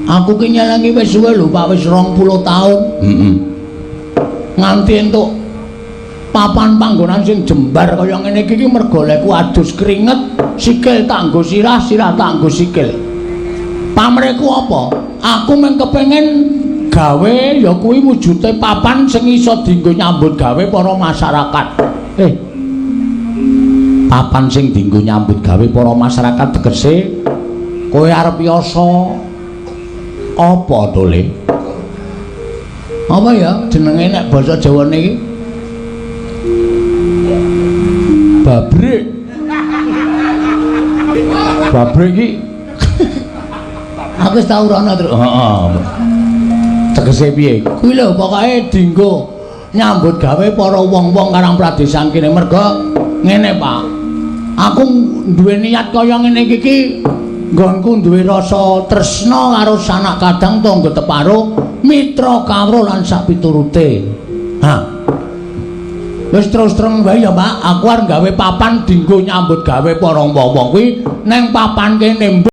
Aku ki nyelengi wis suwe lho, Pak, wis 20 taun. Nganti entuk papan panggonan sing jembar kaya ngene iki mergo leku adus keringet, sikil tak nggo sirah, sirah tak nggo sikil. Pamreku apa? Aku mung kepengin gawe ya kuwi wujude papan sing iso dienggo nyambut gawe para masyarakat. Papan sing dienggo nyambut gawe para masyarakat tegese kowe arep yasa apa to, Le? Apa ya jenenge nek basa Jawane iki? Babrik. Babrik iki. Aku wis tau rono terus. Heeh. Tegese piye? Kuwi lho pokoke dienggo nyambut gawe para wong-wong Karang Pradesan kene merga ngene, Pak. Aku duwe niat kaya ngene iki nggonku duwe rasa tresna karo sanak kadang tangga teparo, mitra kawruh lan sapiturute. Wis terus terang wae ya, Pak. Aku arep gawe papan dienggo nyambut gawe para wong-wong kuwi neng papan kene.